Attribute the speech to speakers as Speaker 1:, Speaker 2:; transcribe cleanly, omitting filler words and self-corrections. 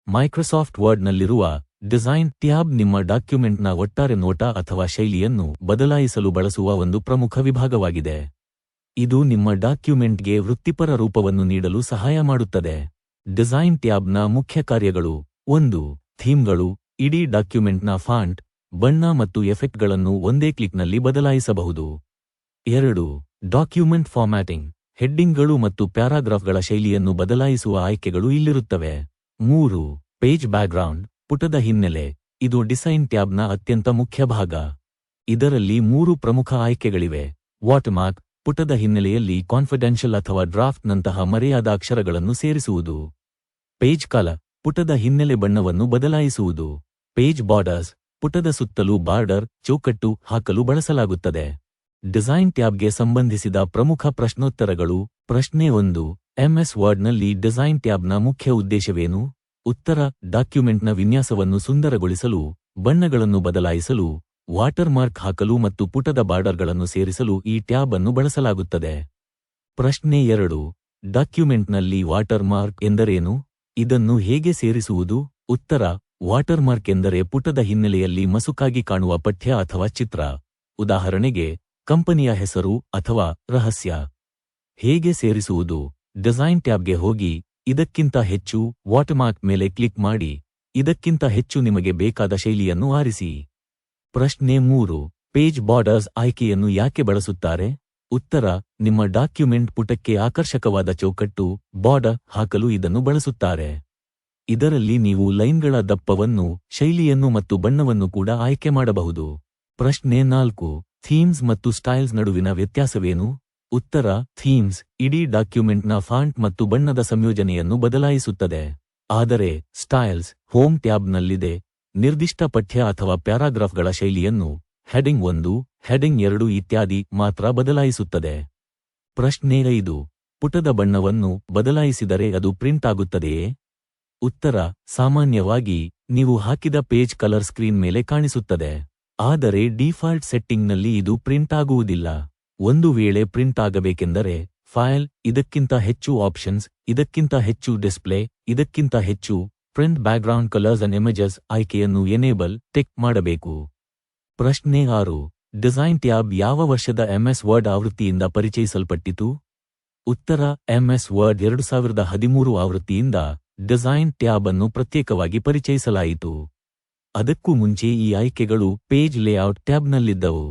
Speaker 1: Microsoft ವರ್ಡ್ನಲ್ಲಿರುವ design tab ನಿಮ್ಮ ಡಾಕ್ಯುಮೆಂಟ್ನ ಒಟ್ಟಾರೆ ನೋಟ ಅಥವಾ ಶೈಲಿಯನ್ನು ಬದಲಾಯಿಸಲು ಬಳಸುವ ಒಂದು ಪ್ರಮುಖ ವಿಭಾಗವಾಗಿದೆ. ಇದು ನಿಮ್ಮ ಡಾಕ್ಯುಮೆಂಟ್ಗೆ ವೃತ್ತಿಪರ ರೂಪವನ್ನು ನೀಡಲು ಸಹಾಯ ಮಾಡುತ್ತದೆ. ಡಿಸೈನ್ ಟ್ಯಾಬ್ನ ಮುಖ್ಯ ಕಾರ್ಯಗಳು: 1. ಥೀಮ್ಗಳು. ಇಡೀ ಡಾಕ್ಯುಮೆಂಟ್ನ ಫಾಂಟ್, ಬಣ್ಣ ಮತ್ತು ಎಫೆಕ್ಟ್ಗಳನ್ನು ಒಂದೇ ಕ್ಲಿಕ್ನಲ್ಲಿ ಬದಲಾಯಿಸಬಹುದು. 2. Document formatting. ಹೆಡ್ಡಿಂಗ್ಗಳು ಮತ್ತು ಪ್ಯಾರಾಗ್ರಾಫ್ಗಳ ಶೈಲಿಯನ್ನು ಬದಲಾಯಿಸುವ ಆಯ್ಕೆಗಳು ಇಲ್ಲಿರುತ್ತವೆ. 3. ಪೇಜ್ ಬ್ಯಾಕ್ಗ್ರೌಂಡ್, ಪುಟದ ಹಿನ್ನೆಲೆ. ಇದು ಡಿಸೈನ್ ಟ್ಯಾಬ್ನ ಅತ್ಯಂತ ಮುಖ್ಯ ಭಾಗ. ಇದರಲ್ಲಿ 3 ಪ್ರಮುಖ ಆಯ್ಕೆಗಳಿವೆ. ವಾಟರ್ಮಾರ್ಕ್, ಪುಟದ ಹಿನ್ನೆಲೆಯಲ್ಲಿ ಕಾನ್ಫಿಡೆನ್ಷಿಯಲ್ ಅಥವಾ ಡ್ರಾಫ್ಟ್ನಂತಹ ಮರೆಯಾದ ಅಕ್ಷರಗಳನ್ನು ಸೇರಿಸುವುದು. ಪೇಜ್ ಕಲರ್, ಪುಟದ ಹಿನ್ನೆಲೆ ಬಣ್ಣವನ್ನು ಬದಲಾಯಿಸುವುದು. ಪೇಜ್ ಬಾರ್ಡರ್ಸ್, ಪುಟದ ಸುತ್ತಲೂ ಬಾರ್ಡರ್, ಚೌಕಟ್ಟು ಹಾಕಲು ಬಳಸಲಾಗುತ್ತದೆ. ಡಿಸೈನ್ ಟ್ಯಾಬ್ಗೆ ಸಂಬಂಧಿಸಿದ ಪ್ರಮುಖ ಪ್ರಶ್ನೋತ್ತರಗಳು. ಪ್ರಶ್ನೆ 1. ಎಂಎಸ್ ವರ್ಡ್ನಲ್ಲಿ ಡಿಸೈನ್ ಟ್ಯಾಬ್ನ ಮುಖ್ಯ ಉದ್ದೇಶವೇನು? ಉತ್ತರ: ಡಾಕ್ಯುಮೆಂಟ್ನ ವಿನ್ಯಾಸವನ್ನು ಸುಂದರಗೊಳಿಸಲು, ಬಣ್ಣಗಳನ್ನು ಬದಲಾಯಿಸಲು, ವಾಟರ್ಮಾರ್ಕ್ ಹಾಕಲು ಮತ್ತು ಪುಟದ ಬಾರ್ಡರ್ಗಳನ್ನು ಸೇರಿಸಲು ಈ ಟ್ಯಾಬ್ ಅನ್ನು ಬಳಸಲಾಗುತ್ತದೆ. ಪ್ರಶ್ನೆ 2. ಡಾಕ್ಯುಮೆಂಟ್ನಲ್ಲಿ ವಾಟರ್ಮಾರ್ಕ್ ಎಂದರೇನು? ಇದನ್ನು ಹೇಗೆ ಸೇರಿಸುವುದು? ಉತ್ತರ: ವಾಟರ್ಮಾರ್ಕ್ ಎಂದರೆ ಪುಟದ ಹಿನ್ನೆಲೆಯಲ್ಲಿ ಮಸುಕಾಗಿ ಕಾಣುವ ಪಠ್ಯ ಅಥವಾ ಚಿತ್ರ, ಉದಾಹರಣೆಗೆ ಕಂಪನಿಯ ಹೆಸರು ಅಥವಾ ರಹಸ್ಯ. ಹೇಗೆ ಸೇರಿಸುವುದು? ಡಿಸೈನ್ ಟ್ಯಾಬ್ಗೆ ಹೋಗಿ, ಇದಕ್ಕಿಂತ ಹೆಚ್ಚು ವಾಟರ್ಮಾರ್ಕ್ ಮೇಲೆ ಕ್ಲಿಕ್ ಮಾಡಿ, ಇದಕ್ಕಿಂತ ಹೆಚ್ಚು ನಿಮಗೆ ಬೇಕಾದ ಶೈಲಿಯನ್ನು ಆರಿಸಿ. ಪ್ರಶ್ನೆ 3. ಪೇಜ್ ಬಾರ್ಡರ್ಸ್ ಆಯ್ಕೆಯನ್ನು ಯಾಕೆ ಬಳಸುತ್ತಾರೆ? ಉತ್ತರ: ನಿಮ್ಮ ಡಾಕ್ಯುಮೆಂಟ್ ಪುಟಕ್ಕೆ ಆಕರ್ಷಕವಾದ ಚೌಕಟ್ಟು, ಬಾರ್ಡರ್ ಹಾಕಲು ಇದನ್ನು ಬಳಸುತ್ತಾರೆ. ಇದರಲ್ಲಿ ನೀವು ಲೈನ್ಗಳ ದಪ್ಪವನ್ನು, ಶೈಲಿಯನ್ನು ಮತ್ತು ಬಣ್ಣವನ್ನು ಕೂಡ ಆಯ್ಕೆ ಮಾಡಬಹುದು. ಪ್ರಶ್ನೆ 4. ಥೀಮ್ಸ್ ಮತ್ತು ಸ್ಟೈಲ್ಸ್ ನಡುವಿನ ವ್ಯತ್ಯಾಸವೇನು? ಉತ್ತರ: ಥೀಮ್ಸ್ ಇಡೀ ಡಾಕ್ಯುಮೆಂಟ್ನ ಫಾಂಟ್ ಮತ್ತು ಬಣ್ಣದ ಸಂಯೋಜನೆಯನ್ನು ಬದಲಾಯಿಸುತ್ತದೆ. ಆದರೆ ಸ್ಟೈಲ್ಸ್ ಹೋಮ್ ಟ್ಯಾಬ್ನಲ್ಲಿದೆ. ನಿರ್ದಿಷ್ಟ ಪಠ್ಯ ಅಥವಾ ಪ್ಯಾರಾಗ್ರಾಫ್ಗಳ ಶೈಲಿಯನ್ನು ಹೆಡಿಂಗ್ 1, ಹೆಡಿಂಗ್ 2 ಇತ್ಯಾದಿ ಮಾತ್ರ ಬದಲಾಯಿಸುತ್ತದೆ. ಪ್ರಶ್ನೆ 5. ಪುಟದ ಬಣ್ಣವನ್ನು ಬದಲಾಯಿಸಿದರೆ ಅದು ಪ್ರಿಂಟ್ ಆಗುತ್ತದೆಯೇ? ಉತ್ತರ: ಸಾಮಾನ್ಯವಾಗಿ ನೀವು ಹಾಕಿದ ಪೇಜ್ ಕಲರ್ ಸ್ಕ್ರೀನ್ ಮೇಲೆ ಕಾಣಿಸುತ್ತದೆ. ಆದರೆ ಡಿಫಾಲ್ಟ್ ಸೆಟ್ಟಿಂಗ್ನಲ್ಲಿ ಇದು ಪ್ರಿಂಟ್ ಆಗುವುದಿಲ್ಲ. ಒಂದು ವೇಳೆ ಪ್ರಿಂಟ್ ಆಗಬೇಕೆಂದರೆ ಫೈಲ್, ಇದಕ್ಕಿಂತ ಹೆಚ್ಚು ಆಪ್ಷನ್ಸ್, ಇದಕ್ಕಿಂತ ಹೆಚ್ಚು ಡಿಸ್ಪ್ಲೇ, ಇದಕ್ಕಿಂತ ಹೆಚ್ಚು print background colours and images ಆಯ್ಕೆಯನ್ನು ಎನೇಬಲ್ ಟಿಕ್ ಮಾಡಬೇಕು. ಪ್ರಶ್ನೆ 6. ಡಿಸೈನ್ ಟ್ಯಾಬ್ ಯಾವ ವರ್ಷದ ಎಂಎಸ್ ವರ್ಡ್ ಆವೃತ್ತಿಯಿಂದ ಪರಿಚಯಿಸಲ್ಪಟ್ಟಿತು? ಉತ್ತರ: ಎಂಎಸ್ ವರ್ಡ್ 2013 ಆವೃತ್ತಿಯಿಂದ ಡಿಸೈನ್ ಟ್ಯಾಬ್ ಅನ್ನು ಪ್ರತ್ಯೇಕವಾಗಿ ಪರಿಚಯಿಸಲಾಯಿತು. ಅದಕ್ಕೂ ಮುಂಚೆ ಈ ಆಯ್ಕೆಗಳು ಪೇಜ್ ಲೇಔಟ್ ಟ್ಯಾಬ್ನಲ್ಲಿದ್ದವು.